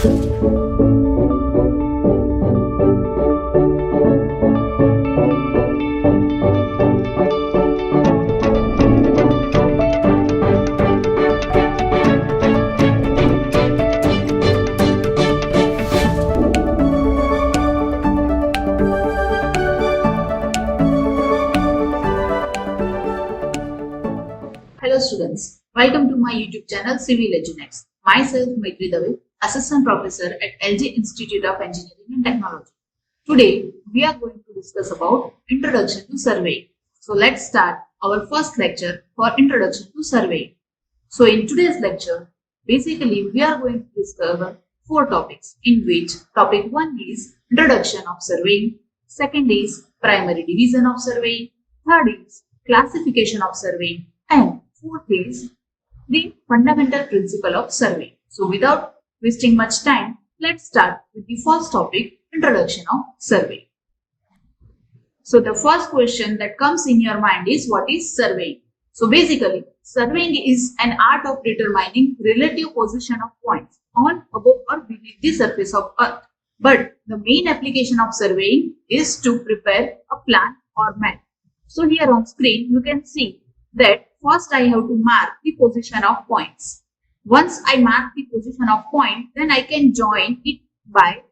Hello students, welcome to my YouTube channel LJIET. Myself Maitri Dave, Assistant Professor at LJ Institute of Engineering and Technology. Today we are going to discuss about Introduction to Surveying. So let's start our first lecture for Introduction to Surveying. So in today's lecture, basically we are going to discover 4 topics, in which topic 1 is Introduction of Surveying, second is Primary Division of Surveying, third is Classification of Surveying, and fourth is the fundamental principle of surveying. So without wasting much time, let's start with the first topic, Introduction of Surveying. So the first question that comes in your mind is, what is surveying? So basically, surveying is an art of determining relative position of points on, above or beneath the surface of Earth. But the main application of surveying is to prepare a plan or map. So here on screen, you can see that first I have to mark the position of points. Once I mark the position of point, then I can join it by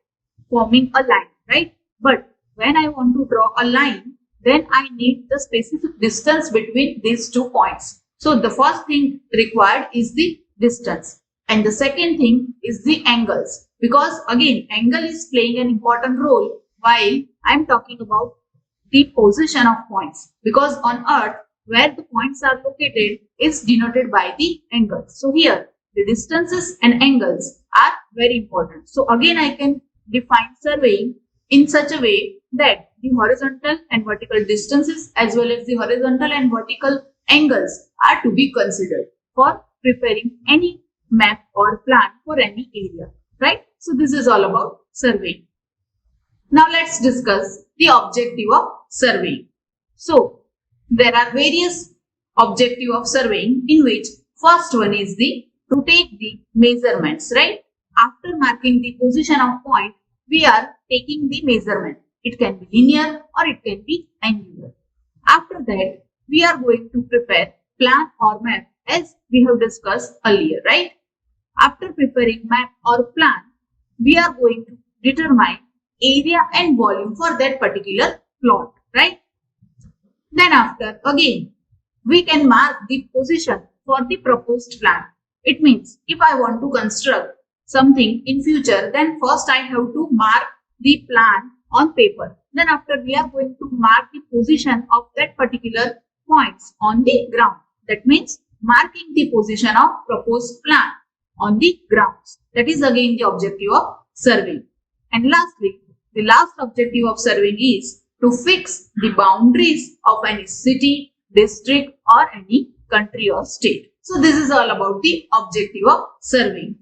forming a line, right? But when I want to draw a line, then I need the specific distance between these 2 points. So the first thing required is the distance, and the second thing is the angles, because again angle is playing an important role while I am talking about the position of points, because on Earth where the points are located is denoted by the angles. So here the distances and angles are very important. So again I can define surveying in such a way that the horizontal and vertical distances as well as the horizontal and vertical angles are to be considered for preparing any map or plan for any area, right? So this is all about surveying. Now let's discuss the objective of surveying. So there are various objectives of surveying, in which first one is to take the measurements, right? After marking the position of point, we are taking the measurement. It can be linear or it can be angular. After that, we are going to prepare plan or map, as we have discussed earlier, right? After preparing map or plan, we are going to determine area and volume for that particular plot, right? Then after, again, we can mark the position for the proposed plan. It means if I want to construct something in future, then first I have to mark the plan on paper. Then after, we are going to mark the position of that particular points on the ground. That means marking the position of proposed plan on the grounds. That is again the objective of surveying. And lastly, the last objective of surveying is to fix the boundaries of any city, district or any country or state. So this is all about the objective of surveying.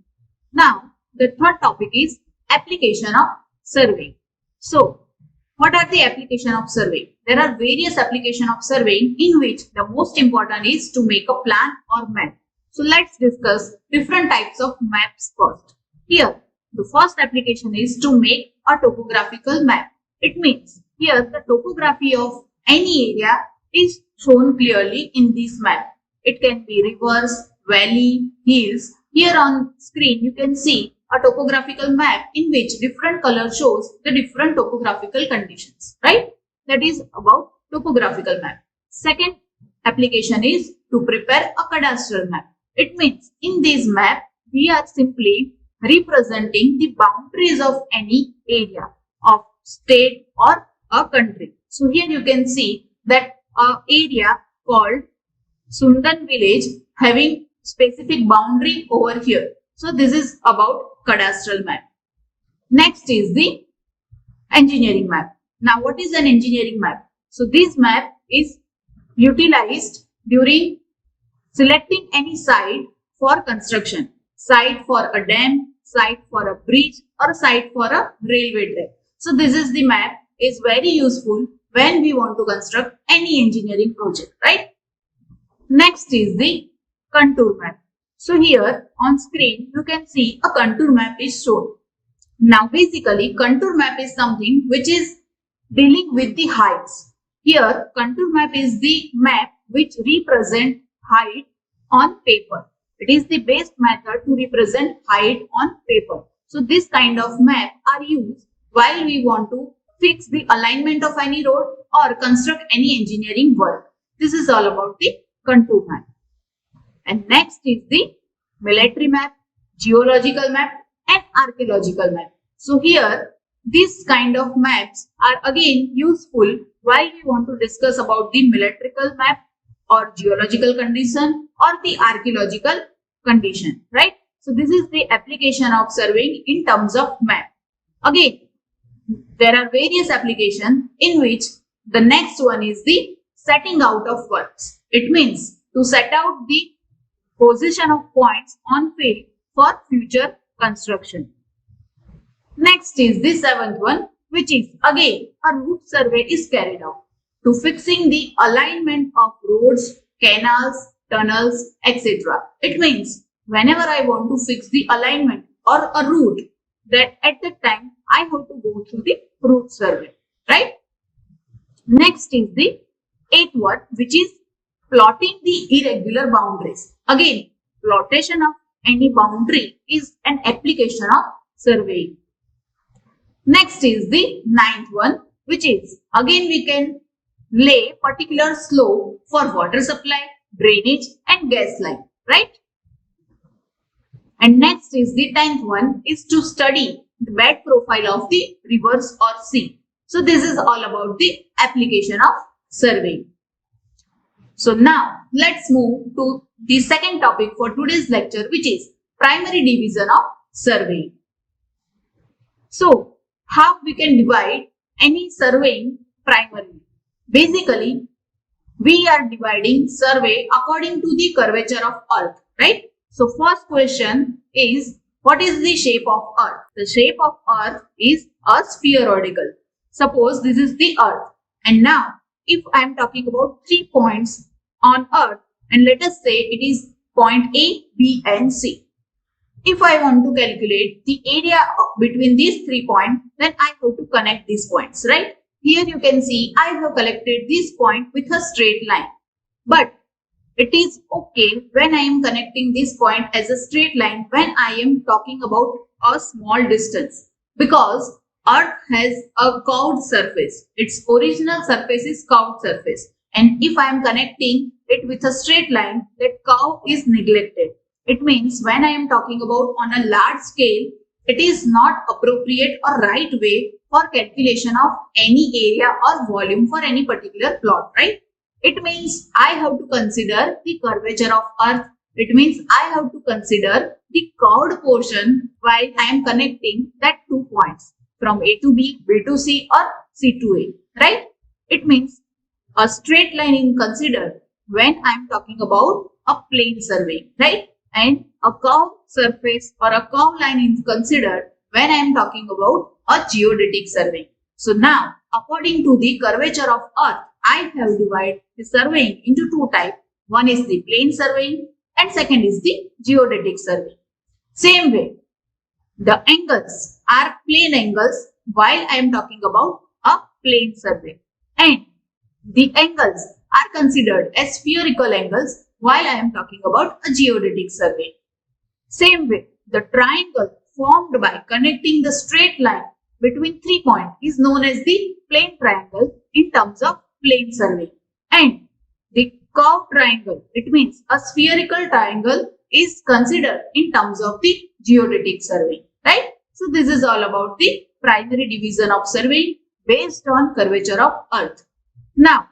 Now the third topic is application of surveying. So what are the application of surveying? There are various application of surveying, in which the most important is to make a plan or map. So let's discuss different types of maps first. Here the first application is to make a topographical map. It means here the topography of any area is shown clearly in this map. It can be rivers, valley, hills. Here on screen you can see a topographical map in which different color shows the different topographical conditions, right? That is about topographical map. Second application is to prepare a cadastral map. It means in this map we are simply representing the boundaries of any area of state or a country. So here you can see that an area called Sundan village having specific boundary over here. So this is about cadastral map. Next is the engineering map. Now what is an engineering map? So this map is utilized during selecting any site for construction. Site for a dam, site for a bridge or site for a railway track. So this is the map, is very useful when we want to construct any engineering project, right? Next is the contour map. So here on screen you can see a contour map is shown. Now basically contour map is something which is dealing with the heights. Here contour map is the map which represent height on paper. It is the best method to represent height on paper. So this kind of map are used while we want to fix the alignment of any road or construct any engineering work. This is all about the contour map. And next is the military map, geological map and archaeological map. So here these kind of maps are again useful while we want to discuss about the military map or geological condition or the archaeological condition, right? So this is the application of surveying in terms of map. Again, there are various applications in which the next one is the setting out of works. It means to set out the position of points on field for future construction. Next is the seventh one, which is again a route survey is carried out to fixing the alignment of roads, canals, tunnels, etc. It means whenever I want to fix the alignment or a route, that at that time I have to go through the route survey, right? Next is the eighth one, which is plotting the irregular boundaries. Again, plotation of any boundary is an application of surveying. Next is the ninth one, which is again we can lay particular slope for water supply, drainage and gas line, right? And next is the 10th one is to study the bed profile of the rivers or sea. So this is all about the application of surveying. So now let's move to the second topic for today's lecture, which is primary division of surveying. So how we can divide any surveying primarily? Basically, we are dividing survey according to the curvature of earth, right? So first question is, what is the shape of earth? The shape of earth is a spheroidal. Suppose this is the earth. And now if I am talking about 3 points on earth, and let us say it is point A, B and C. If I want to calculate the area between these 3 points, then I have to connect these points, right? Here you can see I have collected this point with a straight line. But it is okay when I am connecting this point as a straight line when I am talking about a small distance, because earth has a curved surface. Its original surface is curved surface. And if I am connecting it with a straight line, that curve is neglected. It means when I am talking about on a large scale, it is not appropriate or right way for calculation of any area or volume for any particular plot, right? It means I have to consider the curvature of earth. It means I have to consider the curved portion while I am connecting that 2 points from A to B, B to C or C to A, right? It means a straight line is considered when I am talking about a plane survey, right? And a curved surface or a curved line is considered when I am talking about a geodetic survey. So now, according to the curvature of earth, I have divided the surveying into 2 types. One is the plane surveying and second is the geodetic survey. Same way, the angles are plane angles while I am talking about a plane survey. And the angles are considered as spherical angles while I am talking about a geodetic survey. Same way, the triangle formed by connecting the straight line between 3 points is known as the plane triangle in terms of plane survey. And the curved triangle, it means a spherical triangle, is considered in terms of the geodetic survey, right? So this is all about the primary division of survey based on curvature of earth. Now,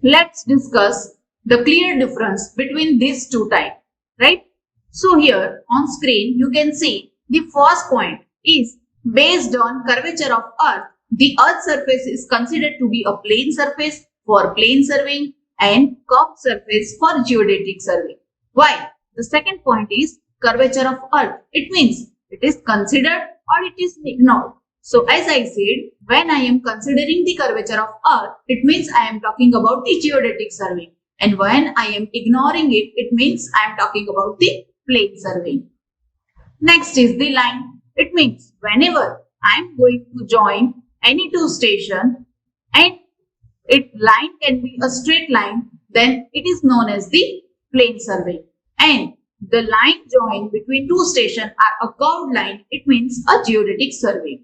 let's discuss the clear difference between these 2 types, right? So here on screen, you can see the first point is based on curvature of earth. The earth surface is considered to be a plane surface for plane surveying and curved surface for geodetic survey. While the second point is curvature of earth. It means it is considered or it is ignored. So as I said, when I am considering the curvature of earth, it means I am talking about the geodetic survey. And when I am ignoring it, it means I am talking about the plane surveying. Next is the line. It means whenever I am going to join any two stations and its line can be a straight line, then it is known as the plane survey. And the line joined between two stations are a curved line, it means a geodetic survey.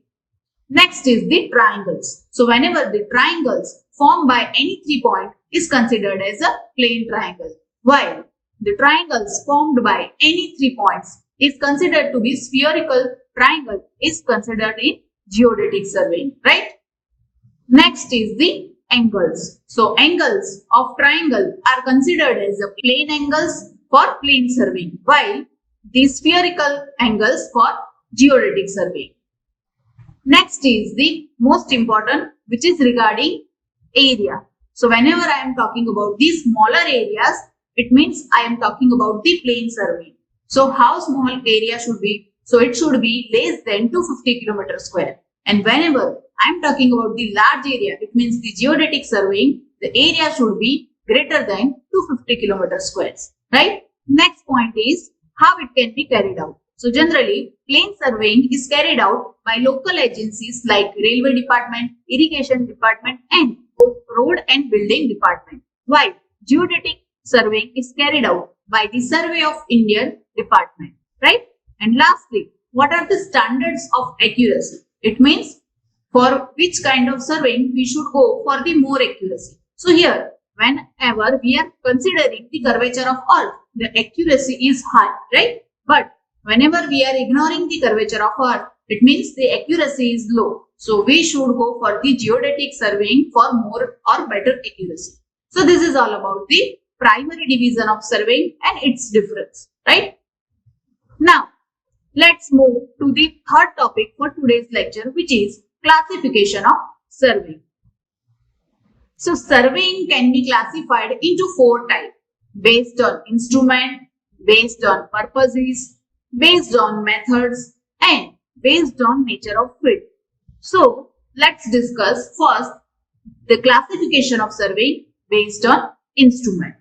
Next is the triangles. So whenever the triangles formed by any 3 points is considered as a plane triangle, while the triangles formed by any 3 points is considered to be spherical triangle is considered in geodetic surveying, right? Next is the angles. So angles of triangle are considered as a plane angles for plane surveying, while the spherical angles for geodetic surveying. Next is the most important, which is regarding area. So whenever I am talking about these smaller areas, it means I am talking about the plane survey. So how small area should be? So it should be less than 250 km square. And whenever I am talking about the large area, it means the geodetic surveying, the area should be greater than 250 km squares, right? Next point is how it can be carried out. So generally, plane surveying is carried out by local agencies like Railway Department, Irrigation Department and Road and Building Department, while geodetic surveying is carried out by the Survey of India Department, right? And lastly, what are the standards of accuracy? It means for which kind of surveying we should go for the more accuracy. So here, whenever we are considering the curvature of Earth, the accuracy is high, right? But whenever we are ignoring the curvature of Earth, it means the accuracy is low. So we should go for the geodetic surveying for more or better accuracy. So this is all about the primary division of surveying and its difference, right? Now, let's move to the third topic for today's lecture, which is classification of surveying. So surveying can be classified into 4 types: based on instrument, based on purposes, based on methods, and based on nature of field. So let's discuss first the classification of surveying based on instrument.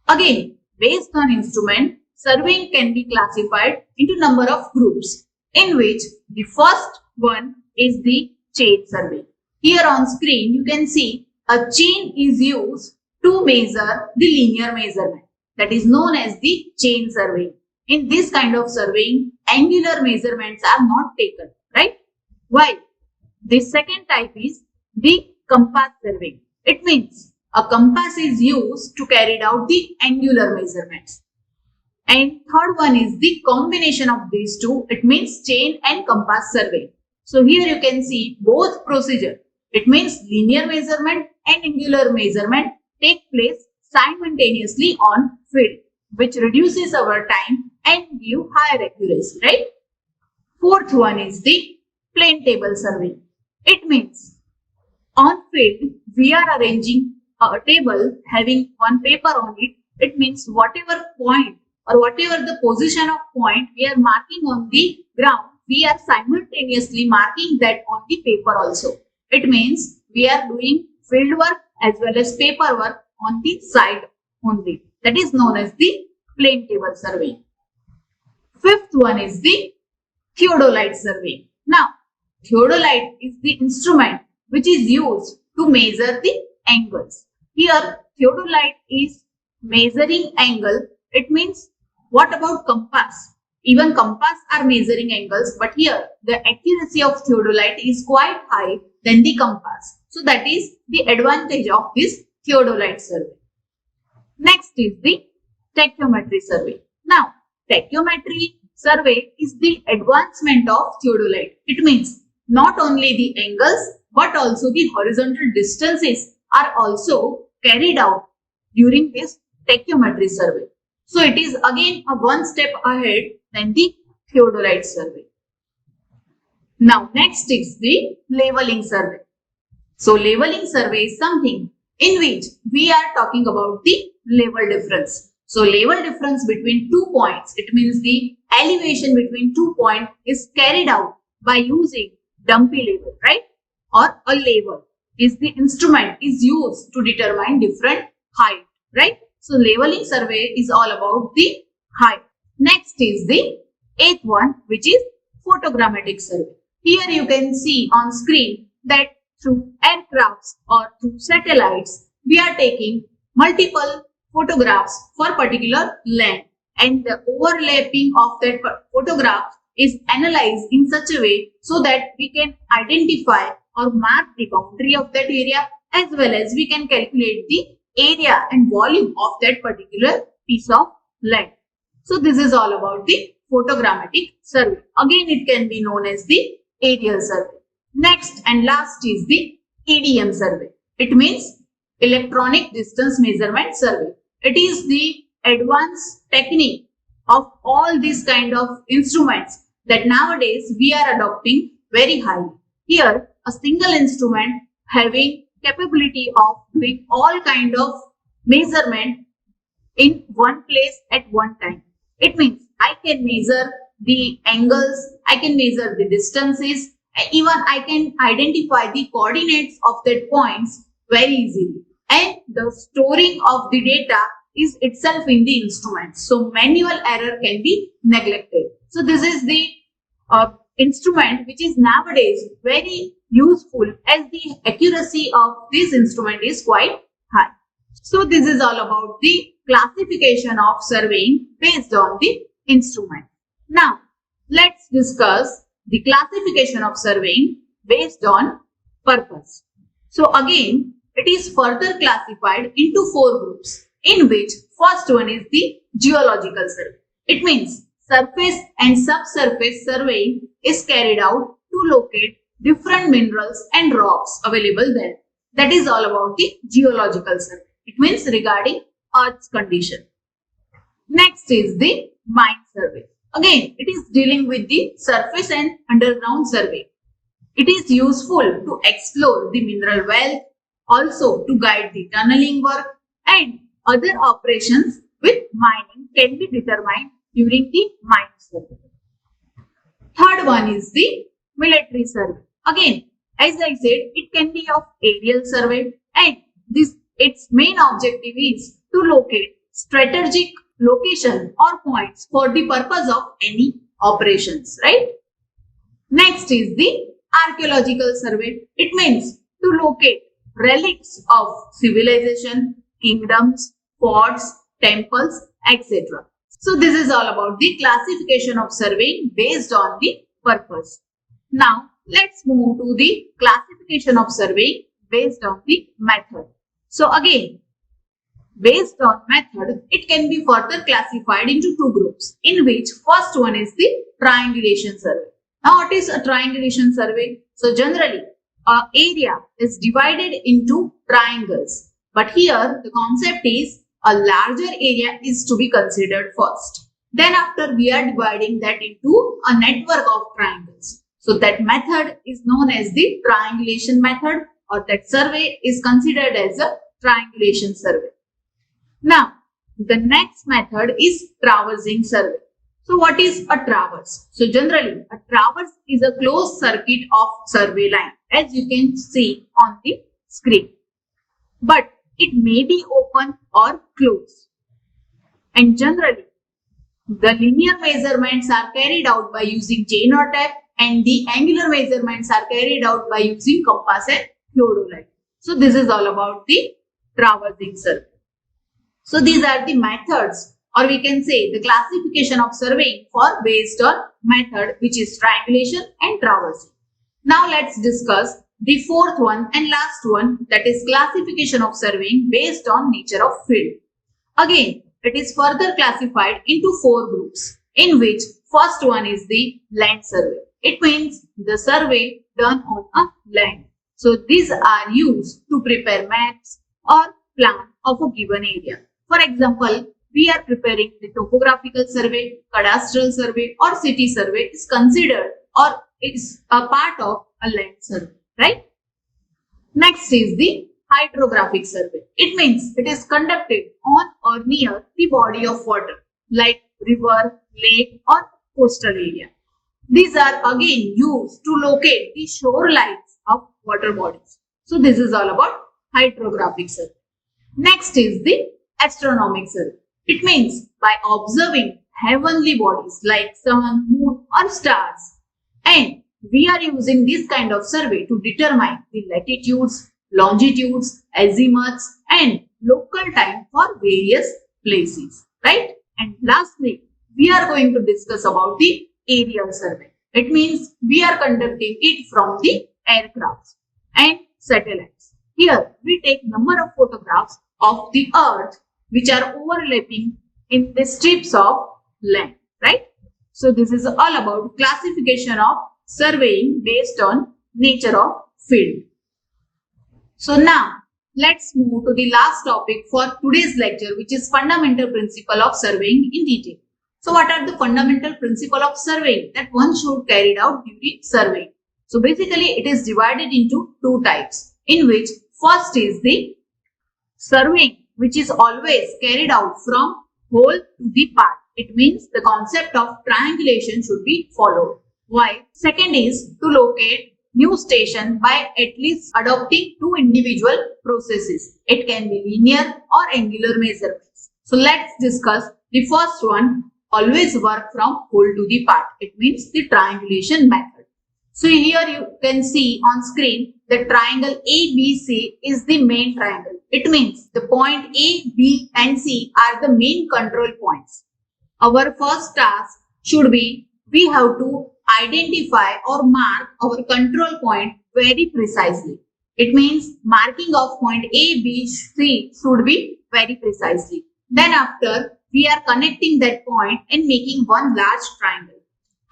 Again, based on instrument, surveying can be classified into number of groups, in which the first one is the chain survey. Here on screen you can see a chain is used to measure the linear measurement, that is known as the chain survey. In this kind of surveying, angular measurements are not taken, right? While the second type is the compass survey. It means a compass is used to carry out the angular measurements. And third one is the combination of these two. It means chain and compass survey. So here you can see both procedure. It means linear measurement and angular measurement take place simultaneously on field, which reduces our time and give higher accuracy, right? Fourth one is the plane table survey. It means on field we are arranging a table having one paper on it. It means whatever point or whatever the position of point we are marking on the ground, we are simultaneously marking that on the paper also. It means we are doing field work as well as paper work on the side only. That is known as the plane table survey. Fifth one is the theodolite survey. Now, theodolite is the instrument which is used to measure the angles. Here, theodolite is measuring angle. It means what about compass? Even compass are measuring angles, but here the accuracy of theodolite is quite high than the compass. So that is the advantage of this theodolite survey. Next is the tachyometry survey. Now, tachyometry survey is the advancement of theodolite. It means not only the angles but also the horizontal distances are also carried out during this tachyometry survey. So it is again a one step ahead than the theodolite survey. Now next is the leveling survey. So leveling survey is something in which we are talking about the level difference. So level difference between 2 points, it means the elevation between 2 points is carried out by using dumpy level, right? Or a level is the instrument is used to determine different height, right? So leveling survey is all about the height. Next is the eighth one, which is photogrammetric survey. Here you can see on screen that through aircrafts or through satellites, we are taking multiple photographs for particular land, and the overlapping of that photograph is analyzed in such a way so that we can identify or mark the boundary of that area, as well as we can calculate the area and volume of that particular piece of land. So this is all about the photogrammetric survey. Again, it can be known as the aerial survey. Next and last is the EDM survey. It means electronic distance measurement survey. It is the advanced technique of all these kind of instruments that nowadays we are adopting very highly. Here, a single instrument having capability of doing all kind of measurement in one place at one time. It means I can measure the angles, I can measure the distances, even I can identify the coordinates of that points very easily. And the storing of the data is itself in the instrument. So manual error can be neglected. So this is the instrument which is nowadays very useful, as the accuracy of this instrument is quite high. So this is all about the classification of surveying based on the instrument. Now let's discuss the classification of surveying based on purpose. So again, it is further classified into 4 groups, in which first one is the geological survey. It means surface and subsurface surveying is carried out to locate different minerals and rocks available there. That is all about the geological survey. It means regarding Earth's condition. Next is the mine survey. Again, it is dealing with the surface and underground survey. It is useful to explore the mineral wealth, also to guide the tunneling work, and other operations with mining can be determined during the mine survey. Third one is the military survey. Again, as I said, it can be of aerial survey, and its main objective is to locate strategic location or points for the purpose of any operations, right? Next is the archaeological survey. It means to locate relics of civilization, kingdoms, forts, temples, etc. So this is all about the classification of surveying based on the purpose. Now let's move to the classification of surveying based on the method. So again, based on method, it can be further classified into 2 groups, in which first one is the triangulation survey. Now what is a triangulation survey? So generally, an area is divided into triangles, but here the concept is a larger area is to be considered first. Then after, we are dividing that into a network of triangles. So that method is known as the triangulation method, or that survey is considered as a triangulation survey. Now, the next method is traversing survey. So what is a traverse? So generally, a traverse is a closed circuit of survey line, as you can see on the screen. But it may be open or closed. And generally, the linear measurements are carried out by using genotap, and the angular measurements are carried out by using compass and theodolite. So this is all about the traversing survey. So these are the methods, or we can say the classification of surveying for based on method, which is triangulation and traversing. Now let's discuss the 4th one and last one, that is classification of surveying based on nature of field. Again, it is further classified into 4 groups, in which first one is the land survey. It means the survey done on a land. So these are used to prepare maps or plan of a given area. For example, we are preparing the topographical survey, cadastral survey, or city survey is considered or is a part of a land survey, right? Next is the hydrographic survey. It means it is conducted on or near the body of water, like river, lake, or coastal area. These are again used to locate the shorelines of water bodies. So this is all about hydrographic survey. Next is the astronomic survey. It means by observing heavenly bodies like sun, moon or stars. And we are using this kind of survey to determine the latitudes, longitudes, azimuths and local time for various places, right? And lastly, we are going to discuss about the aerial survey. It means we are conducting it from the aircrafts and satellites. Here we take number of photographs of the earth which are overlapping in the strips of land, right? So this is all about classification of surveying based on nature of field. So now let's move to the last topic for today's lecture, which is fundamental principle of surveying in detail. So what are the fundamental principle of surveying that one should carry out during surveying? So basically it is divided into two types, in which first is the surveying which is always carried out from whole to the part. It means the concept of triangulation should be followed. While second is to locate new station by at least adopting two individual processes. It can be linear or angular measurements. So let's discuss the first one, always work from whole to the part. It means the triangulation method. So here you can see on screen the triangle ABC is the main triangle. It means the point A, B and C are the main control points. Our first task should be, we have to identify or mark our control point very precisely. It means marking of point A, B, C should be very precisely. Then after, we are connecting that point and making one large triangle.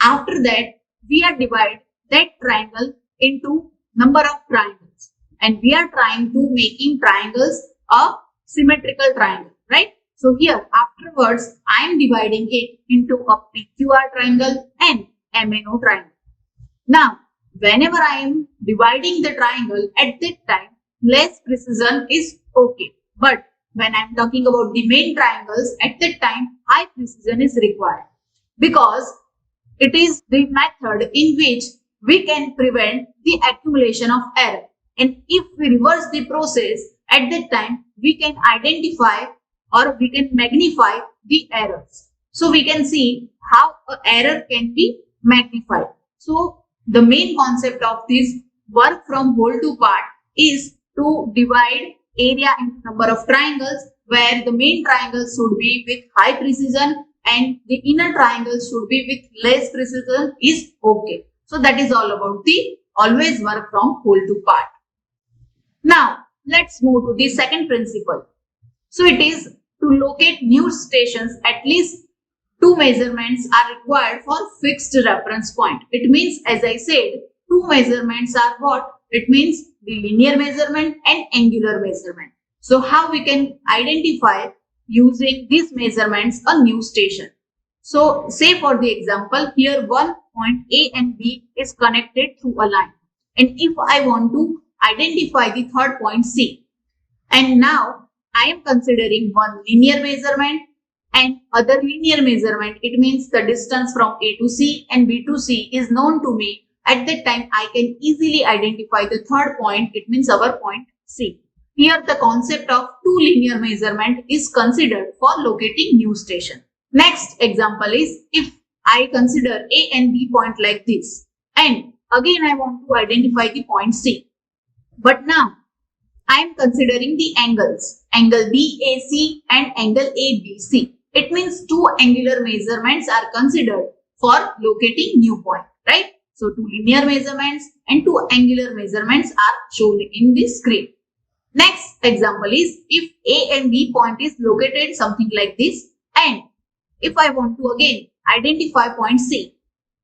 After that, we are dividing that triangle into number of triangles. And we are trying to making triangles a symmetrical triangle, right? So here afterwards, I am dividing it into a PQR triangle and MNO triangle. Now, whenever I am dividing the triangle at that time, less precision is okay. But when I am talking about the main triangles, at that time, high precision is required. Because it is the method in which we can prevent the accumulation of error. And if we reverse the process, at that time, we can identify or we can magnify the errors. So we can see how an error can be magnified. So the main concept of this work from whole to part is to divide area into number of triangles, where the main triangles should be with high precision and the inner triangles should be with less precision is okay. So that is all about the always work from whole to part. Now let's move to the second principle. So it is to locate new stations, at least two measurements are required for fixed reference point. It means, as I said, two measurements are what? It means the linear measurement and angular measurement. So how we can identify using these measurements a new station? So say for the example, here one point A and B is connected through a line. And if I want to identify the third point C, and now I am considering one linear measurement and other linear measurement, it means the distance from A to C and B to C is known to me. At that time, I can easily identify the third point, it means our point C. Here the concept of two linear measurement is considered for locating new station. Next example is, if I consider A and B point like this, and again I want to identify the point C. But now I am considering the angles, angle BAC and angle ABC. It means two angular measurements are considered for locating new point, right? So two linear measurements and two angular measurements are shown in this screen. Next example is, if A and B point is located something like this, and if I want to again identify point C,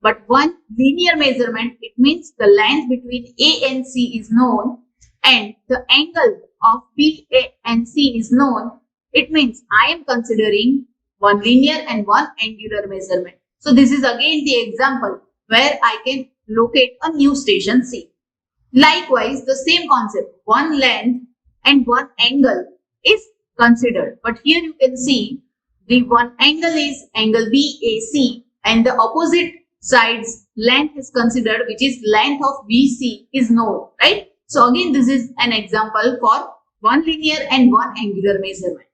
but one linear measurement, it means the length between A and C is known and the angle of B, A and C is known. It means I am considering one linear and one angular measurement. So this is again the example where I can locate a new station C. Likewise, the same concept, one length and one angle is considered. But here you can see the one angle is angle BAC and the opposite side's length is considered, which is length of BC is known, right? So again, this is an example for one linear and one angular measurement.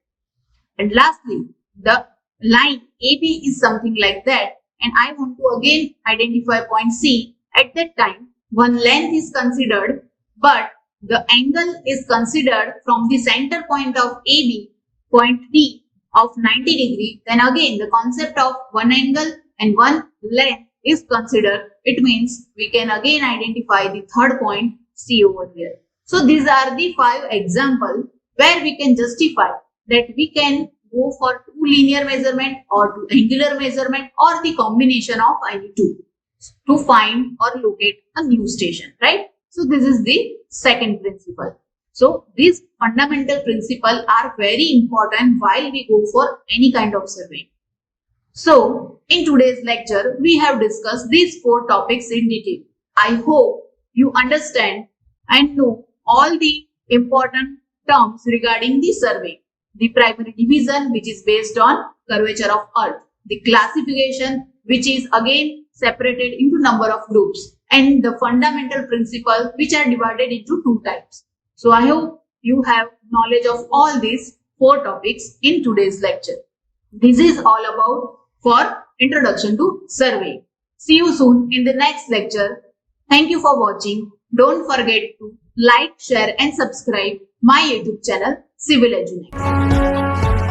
And lastly, the line AB is something like that, and I want to again identify point C, at that time one length is considered, but the angle is considered from the center point of AB, point D of 90 degree, then again the concept of one angle and one length is considered. It means we can again identify the third point C over here. So these are the 5 examples where we can justify that we can go for two linear measurement or two angular measurement or the combination of any two to find or locate a new station, right? So this is the second principle. So these fundamental principles are very important while we go for any kind of survey. So in today's lecture, we have discussed these 4 topics in detail. I hope you understand and know all the important terms regarding the survey. The primary division, which is based on curvature of earth. The classification, which is again separated into number of groups. And the fundamental principles, which are divided into 2 types. So I hope you have knowledge of all these 4 topics in today's lecture. This is all about for introduction to survey. See you soon in the next lecture. Thank you for watching. Don't forget to like, share and subscribe my YouTube channel Civil LJIET.